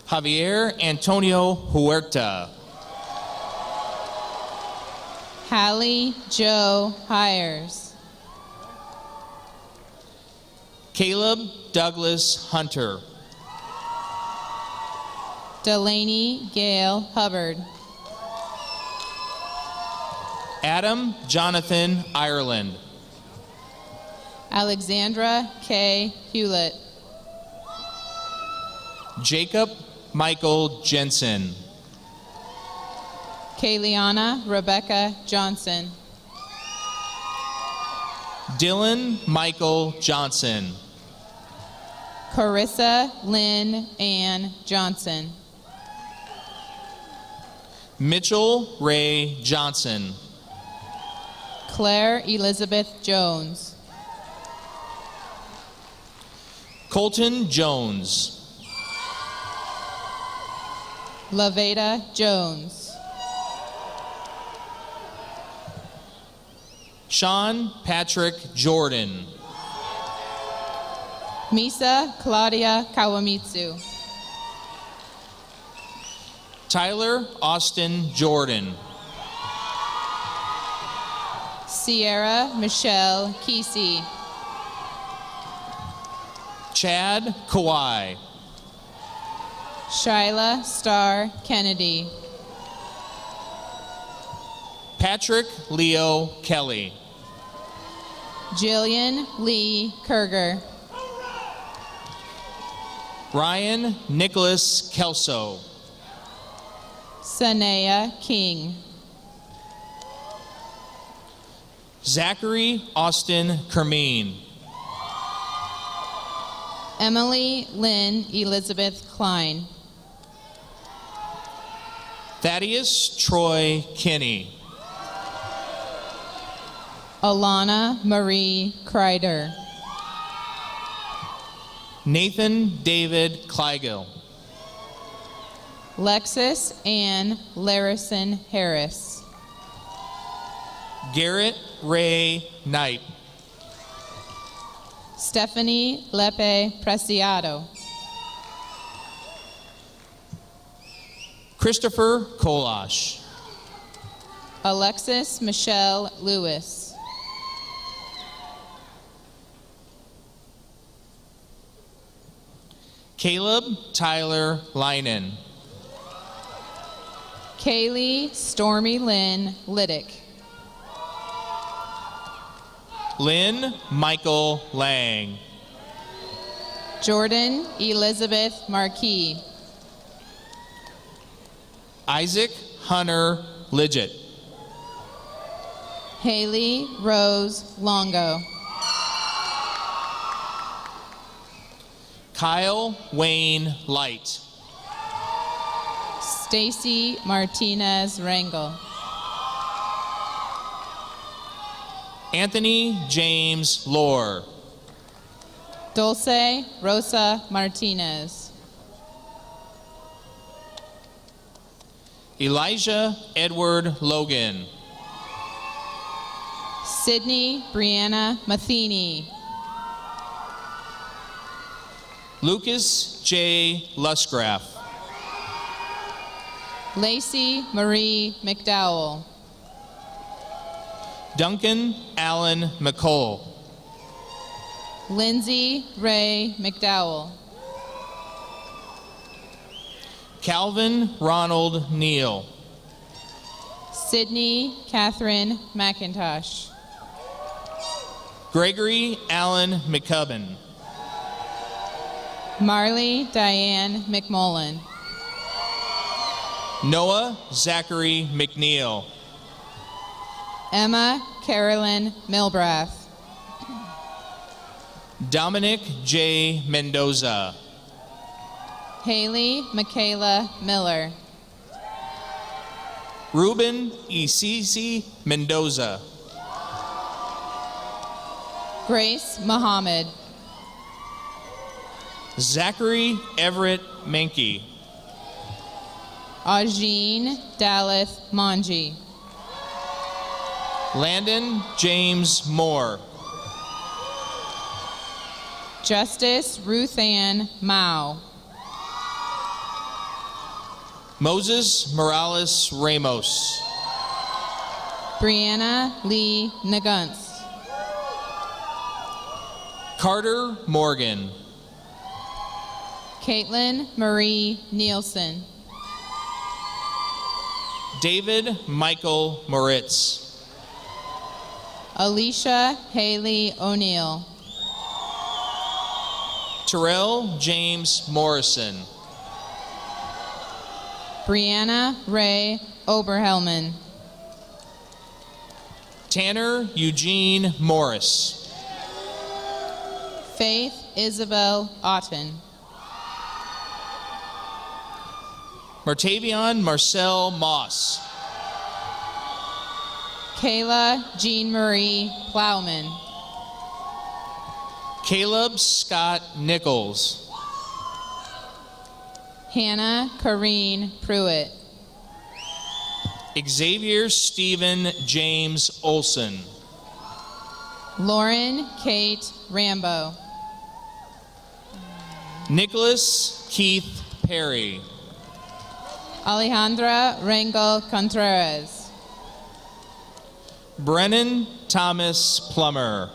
Javier Antonio Huerta. Hallie Joe Hires. Caleb Douglas Hunter. Delaney Gail Hubbard. Adam Jonathan Ireland. Alexandra K. Hewlett. Jacob Michael Jensen. Kayliana Rebecca Johnson. Dylan Michael Johnson. Carissa Lynn Ann Johnson. Mitchell Ray Johnson. Claire Elizabeth Jones. Colton Jones. Laveda Jones. Sean Patrick Jordan. Misa Claudia Kawamitsu. Tyler Austin Jordan. Sierra Michelle Kesey. Chad Kawhi. Shyla Star Kennedy. Patrick Leo Kelly. Jillian Lee Kerger. Ryan Nicholas Kelso. Sanaya King. Zachary Austin Kermeen. Emily Lynn Elizabeth Klein. Thaddeus Troy Kinney. Alana Marie Kreider. Nathan David Kleigel. Lexus Ann Larison Harris. Garrett Ray Knight. Stephanie Lepe Preciado. Christopher Kolash. Alexis Michelle Lewis. Caleb Tyler Linen. Kaylee Stormy Lynn Liddick. Lynn Michael Lang. Jordan Elizabeth Marquis. Isaac Hunter Lidgett. Haley Rose Longo. Kyle Wayne Light. Stacy Martinez Rangel. Anthony James Lohr. Dulce Rosa Martinez. Elijah Edward Logan. Sydney Brianna Matheny. Lucas J. Lusgraff. Lacey Marie McDowell. Duncan Allen McCall. Lindsay Ray McDowell. Calvin Ronald Neal. Sydney Catherine McIntosh. Gregory Allen McCubbin. Marley Diane McMullen. Noah Zachary McNeil. Emma Carolyn Milbrath. Dominic J. Mendoza. Haley Michaela Miller. Ruben Isisi Mendoza. Grace Muhammad. Zachary Everett Menke. Ajeen Dallas Manji. Landon James Moore. Justice Ruth Ann Mao. Moses Morales Ramos. Brianna Lee Nagunts. Carter Morgan. Caitlin Marie Nielsen. David Michael Moritz. Alicia Haley O'Neill. Terrell James Morrison. Brianna Ray Oberhelman. Tanner Eugene Morris. Faith Isabel Otten. Martavion Marcel Moss. Kayla Jean Marie Plowman. Caleb Scott Nichols. Hannah Corrine Pruitt. Xavier Stephen James Olson. Lauren Kate Rambo. Nicholas Keith Perry. Alejandra Rangel Contreras. Brennan Thomas Plummer.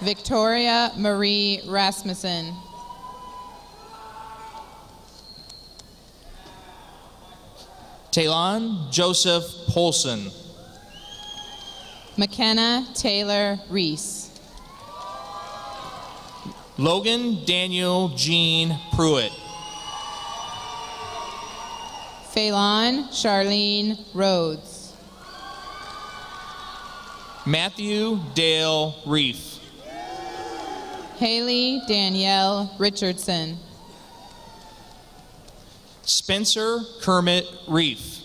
Victoria Marie Rasmussen. Talon Joseph Polson. McKenna Taylor Reese. Logan Daniel Jean Pruitt. Phelan Charlene Rhodes. Matthew Dale Reef. Haley Danielle Richardson. Spencer Kermit Reef.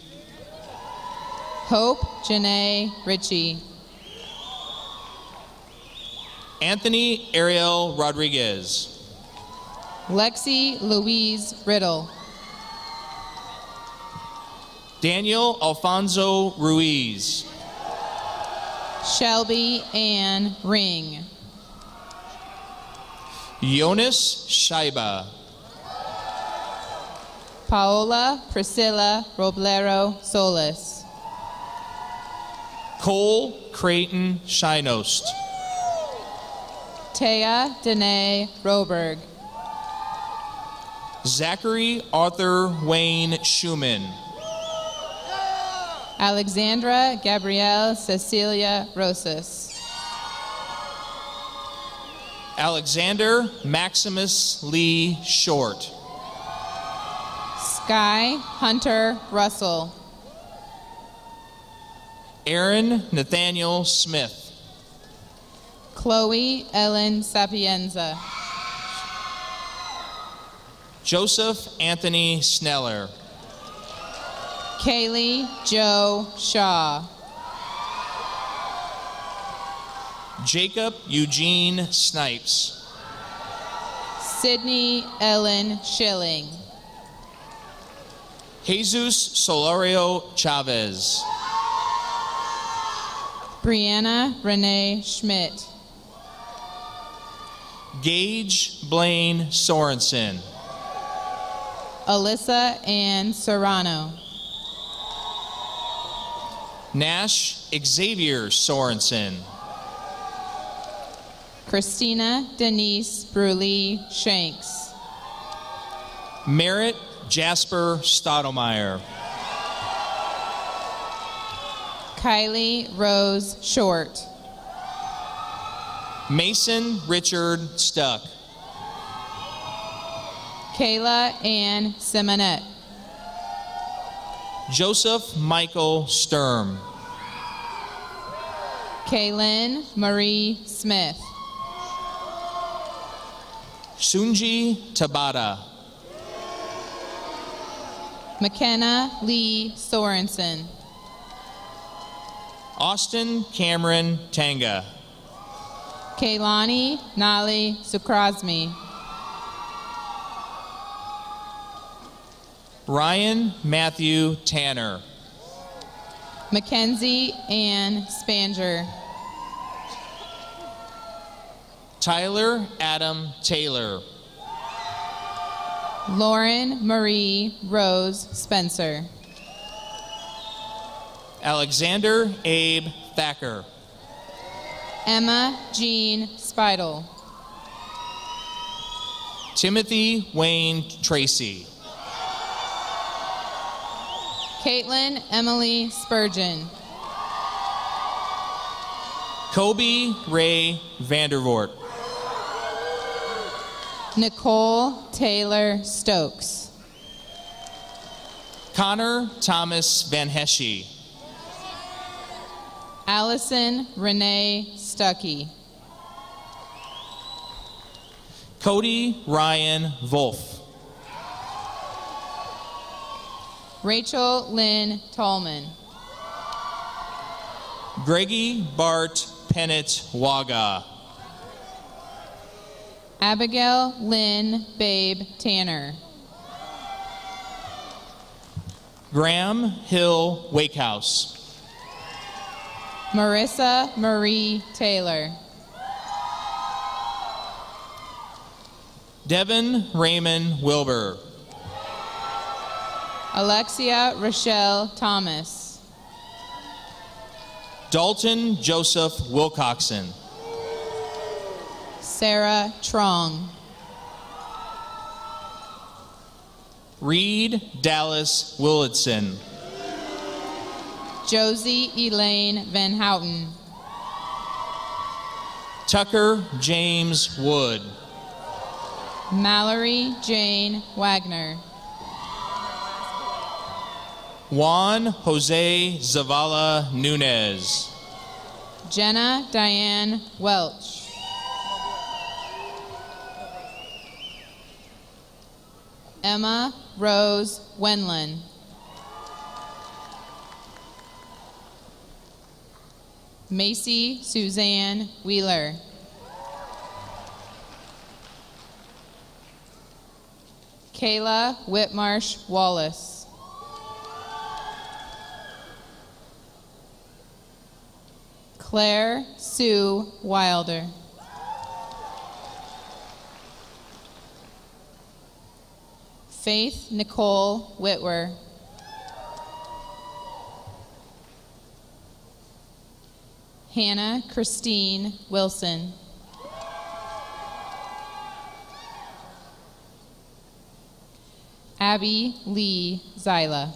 Hope Janae Ritchie. Anthony Ariel Rodriguez. Lexi Louise Riddle. Daniel Alfonso Ruiz. Shelby Ann Ring. Jonas Scheiba. Paola Priscilla Roblero Solis. Cole Creighton Shinost. Taya Danae Roberg. Zachary Arthur Wayne Schumann. Alexandra Gabrielle Cecilia Rosas. Alexander Maximus Lee Short. Sky Hunter Russell. Aaron Nathaniel Smith. Chloe Ellen Sapienza. Joseph Anthony Sneller. Kaylee Joe Shaw. Jacob Eugene Snipes. Sydney Ellen Schilling. Jesus Solorio Chavez. Brianna Renee Schmidt. Gage Blaine Sorensen. Alyssa Ann Serrano. Nash Xavier Sorensen. Christina Denise Bruley Shanks. Merritt Jasper Stottlemyre. Kylie Rose Short. Mason Richard Stuck. Kayla Ann Simonet. Joseph Michael Sturm. Kaylin Marie Smith. Sunji Tabata. McKenna Lee Sorensen. Austin Cameron Tanga. Kaylani Nali Sukrasmi. Ryan Matthew Tanner. Mackenzie Ann Spanger. Tyler Adam Taylor. Lauren Marie Rose Spencer. Alexander Abe Thacker. Emma Jean Spidel. Timothy Wayne Tracy. Caitlin Emily Spurgeon. Kobe Ray Vandervoort. Nicole Taylor Stokes. Connor Thomas Van Hesche. Allison Renee Stuckey. Cody Ryan Wolf. Rachel Lynn Tallman. Greggy Bart Pennant Waga. Abigail Lynn Babe Tanner. Graham Hill Wakehouse. Marissa Marie Taylor. Devin Raymond Wilbur. Alexia Rochelle Thomas. Dalton Joseph Wilcoxon. Sarah Trong. Reed Dallas Willardson. Josie Elaine Van Houten. Tucker James Wood. Mallory Jane Wagner. Juan Jose Zavala Nunez. Jenna Diane Welch. Emma Rose Wenlin. Macy Suzanne Wheeler. Kayla Whitmarsh Wallace. Claire Sue Wilder. Faith Nicole Whitwer. Hannah Christine Wilson. Abby Lee Zyla.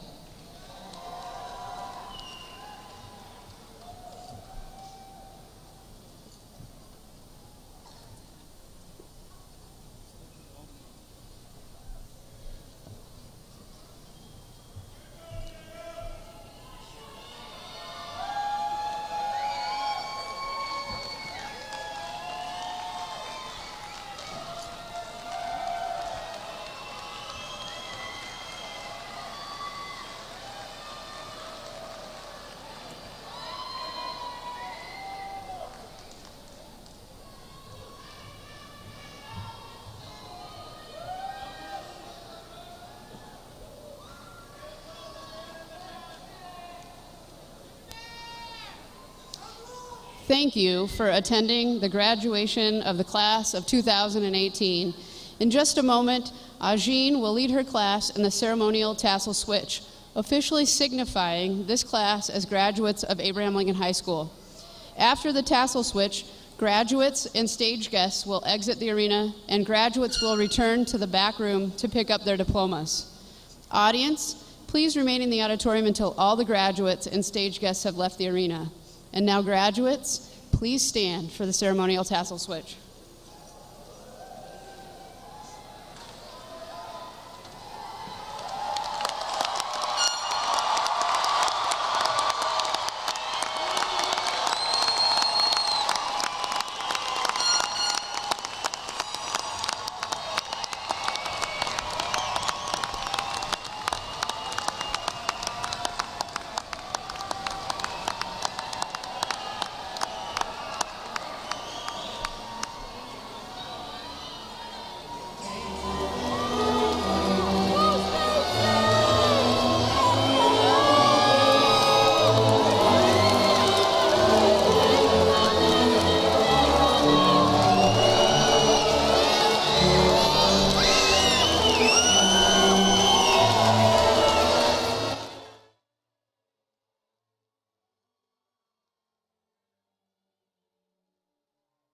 Thank you for attending the graduation of the class of 2018. In just a moment, Ajin will lead her class in the ceremonial tassel switch, officially signifying this class as graduates of Abraham Lincoln High School. After the tassel switch, graduates and stage guests will exit the arena, and graduates will return to the back room to pick up their diplomas. Audience, please remain in the auditorium until all the graduates and stage guests have left the arena. And now, graduates, please stand for the ceremonial tassel switch.